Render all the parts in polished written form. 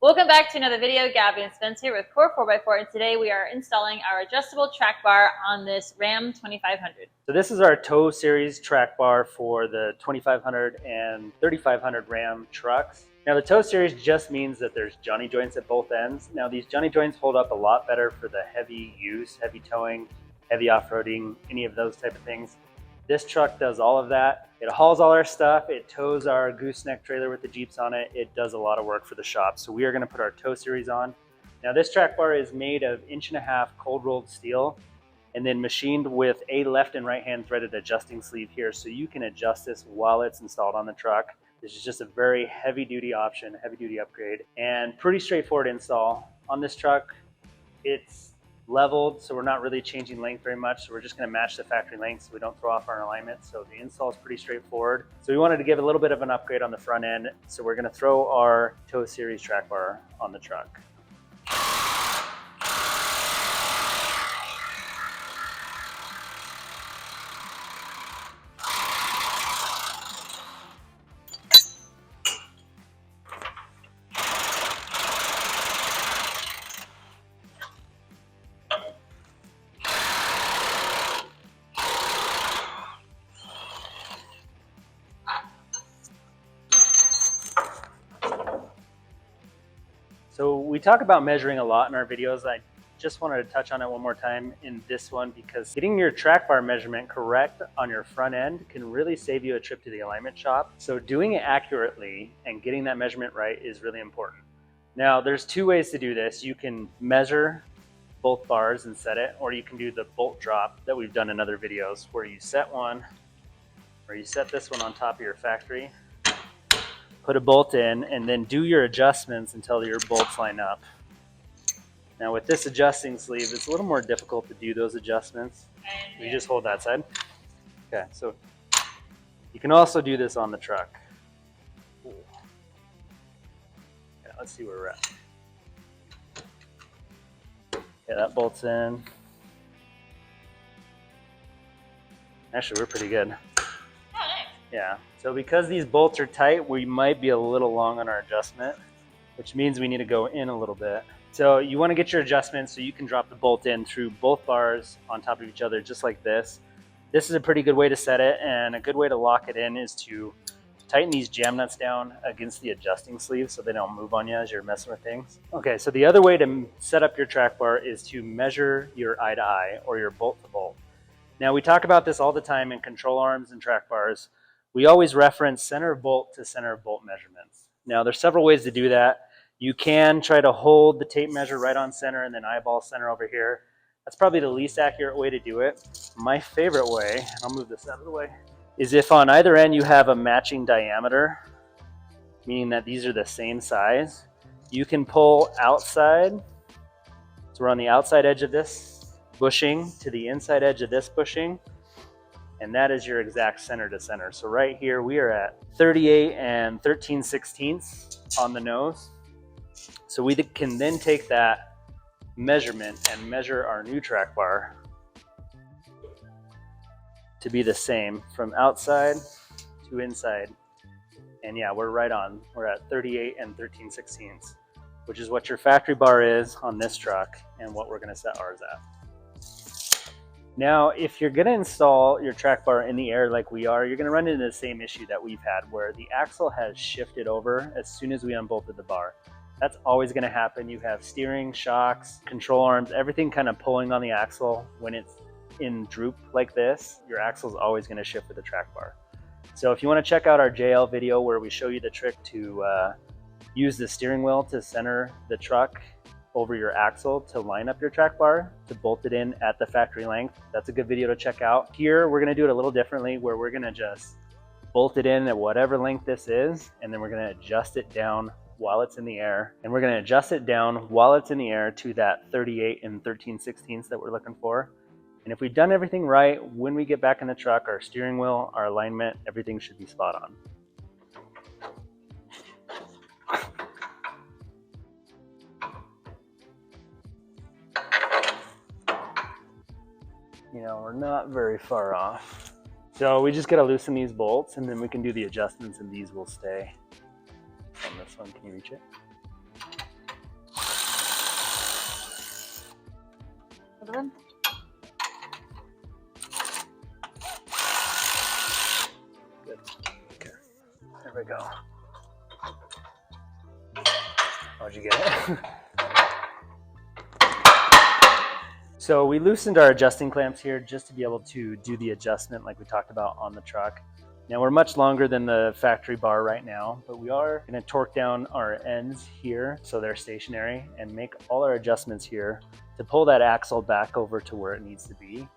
Welcome back to another video. Gabby and Spence here with Core 4x4, and today we are installing our adjustable track bar on this Ram 2500. So this is our tow series track bar for the 2500 and 3500 Ram trucks. Now the tow series just means that there's Johnny joints at both ends. Now these Johnny joints hold up a lot better for the heavy use, heavy towing, heavy off-roading, any of those type of things. This truck does all of that. It hauls all our stuff. It tows our gooseneck trailer with the Jeeps on it. It does a lot of work for the shop. So we are going to put our tow series on. Now this track bar is made of 1.5 inch cold rolled steel and then machined with a left and right hand threaded adjusting sleeve here. So you can adjust this while it's installed on the truck. This is just a very heavy duty option, heavy duty upgrade, and pretty straightforward install. On this truck, it's leveled, so we're not really changing length very much. So we're just going to match the factory length so we don't throw off our alignment. So the install is pretty straightforward. So we wanted to give a little bit of an upgrade on the front end. So we're going to throw our tow series track bar on the truck. So we talk about measuring a lot in our videos. I just wanted to touch on it one more time in this one because getting your track bar measurement correct on your front end can really save you a trip to the alignment shop. So doing it accurately and getting that measurement right is really important. Now there's two ways to do this. You can measure both bars and set it, or you can do the bolt drop that we've done in other videos where you set one, or you set this one on top of your factory, put a bolt in, and then do your adjustments until your bolts line up. Now with this adjusting sleeve, it's a little more difficult to do those adjustments. You just hold that side. Okay, so you can also do this on the truck. Yeah, let's see where we're at. Yeah, that bolt's in. Actually, we're pretty good. Yeah, so because these bolts are tight, we might be a little long on our adjustment, which means we need to go in a little bit. So you want to get your adjustment so you can drop the bolt in through both bars on top of each other, just like this. This is a pretty good way to set it, and a good way to lock it in is to tighten these jam nuts down against the adjusting sleeve so they don't move on you as you're messing with things. Okay, so the other way to set up your track bar is to measure your eye to eye or your bolt to bolt. Now we talk about this all the time in control arms and track bars. We always reference center of bolt to center of bolt measurements. Now there's several ways to do that. You can try to hold the tape measure right on center and then eyeball center over here. That's probably the least accurate way to do it. My favorite way, I'll move this out of the way, is if on either end you have a matching diameter, meaning that these are the same size, you can pull outside. So we're on the outside edge of this bushing to the inside edge of this bushing. And that is your exact center to center. So right here, we are at 38 and 13/16 on the nose. So we can then take that measurement and measure our new track bar to be the same from outside to inside. And yeah, we're right on. We're at 38 and 13/16, which is what your factory bar is on this truck and what we're gonna set ours at. Now, if you're going to install your track bar in the air like we are, you're going to run into the same issue that we've had where the axle has shifted over as soon as we unbolted the bar. That's always going to happen. You have steering, shocks, control arms, everything kind of pulling on the axle. When it's in droop like this, your axle is always going to shift with the track bar. So if you want to check out our JL video where we show you the trick to use the steering wheel to center the truck over your axle to line up your track bar, to bolt it in at the factory length, that's a good video to check out. Here, we're gonna do it a little differently where we're gonna just bolt it in at whatever length this is, and then we're gonna adjust it down while it's in the air. And we're gonna adjust it down while it's in the air to that 38 and 13/16 that we're looking for. And if we've done everything right, when we get back in the truck, our steering wheel, our alignment, everything should be spot on. You know, we're not very far off. So we just gotta loosen these bolts and then we can do the adjustments and these will stay. On this one, can you reach it? Good. Okay. There we go. How'd you get it? So we loosened our adjusting clamps here just to be able to do the adjustment like we talked about on the truck. Now we're much longer than the factory bar right now, but we are going to torque down our ends here so they're stationary and make all our adjustments here to pull that axle back over to where it needs to be.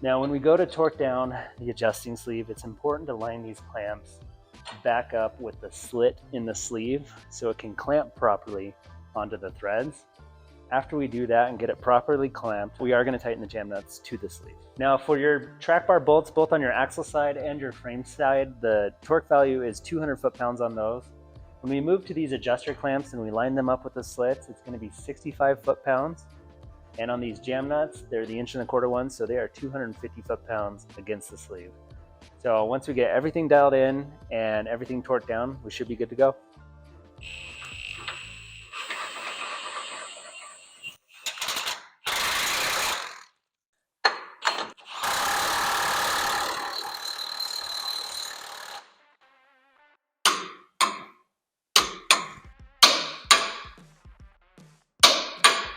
Now when we go to torque down the adjusting sleeve, it's important to line these clamps back up with the slit in the sleeve so it can clamp properly onto the threads. After we do that and get it properly clamped, we are going to tighten the jam nuts to the sleeve. Now for your track bar bolts, both on your axle side and your frame side, the torque value is 200 foot-pounds on those. When we move to these adjuster clamps and we line them up with the slits, it's going to be 65 foot-pounds. And on these jam nuts, they're the 1 1/4 ones, so they are 250 foot-pounds against the sleeve. So once we get everything dialed in and everything torqued down, we should be good to go.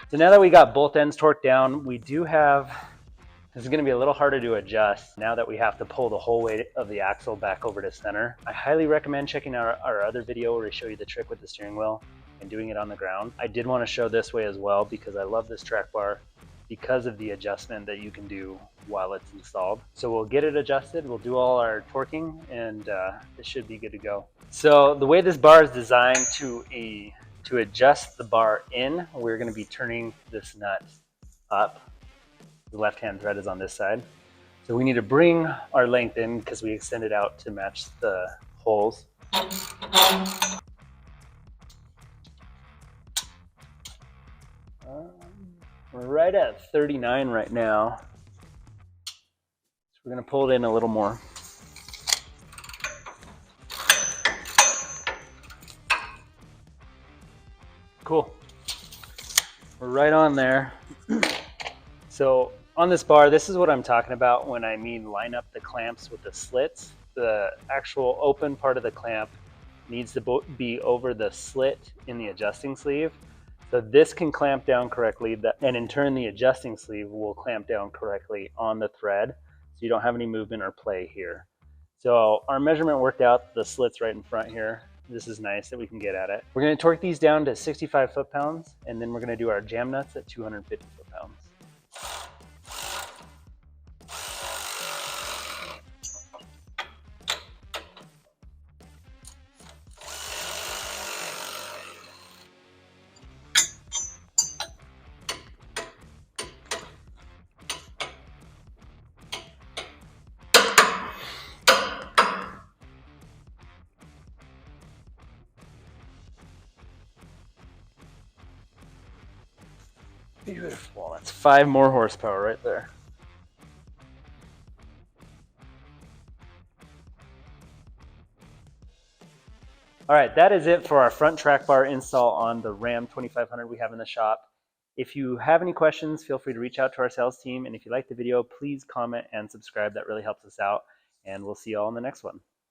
So now that we got both ends torqued down, we do have, this is going to be a little harder to adjust now that we have to pull the whole weight of the axle back over to center. I highly recommend checking out our other video where we show you the trick with the steering wheel and doing it on the ground. I did want to show this way as well because I love this track bar because of the adjustment that you can do while it's installed. So we'll get it adjusted, we'll do all our torquing, and it should be good to go. So the way this bar is designed to adjust the bar in, we're going to be turning this nut up. The left-hand thread is on this side. So we need to bring our length in because we extend it out to match the holes. We're right at 39 right now. So we're going to pull it in a little more. Cool. We're right on there. So on this bar, this is what I'm talking about when I mean line up the clamps with the slits. The actual open part of the clamp needs to be over the slit in the adjusting sleeve. So this can clamp down correctly, and in turn the adjusting sleeve will clamp down correctly on the thread, so you don't have any movement or play here. So our measurement worked out, the slit's right in front here. This is nice that we can get at it. We're going to torque these down to 65 foot-pounds, and then we're going to do our jam nuts at 250 foot-pounds. Beautiful. That's 5 more horsepower right there. All right, that is it for our front track bar install on the Ram 2500 we have in the shop. If you have any questions, feel free to reach out to our sales team. And if you like the video, please comment and subscribe. That really helps us out. And we'll see you all in the next one.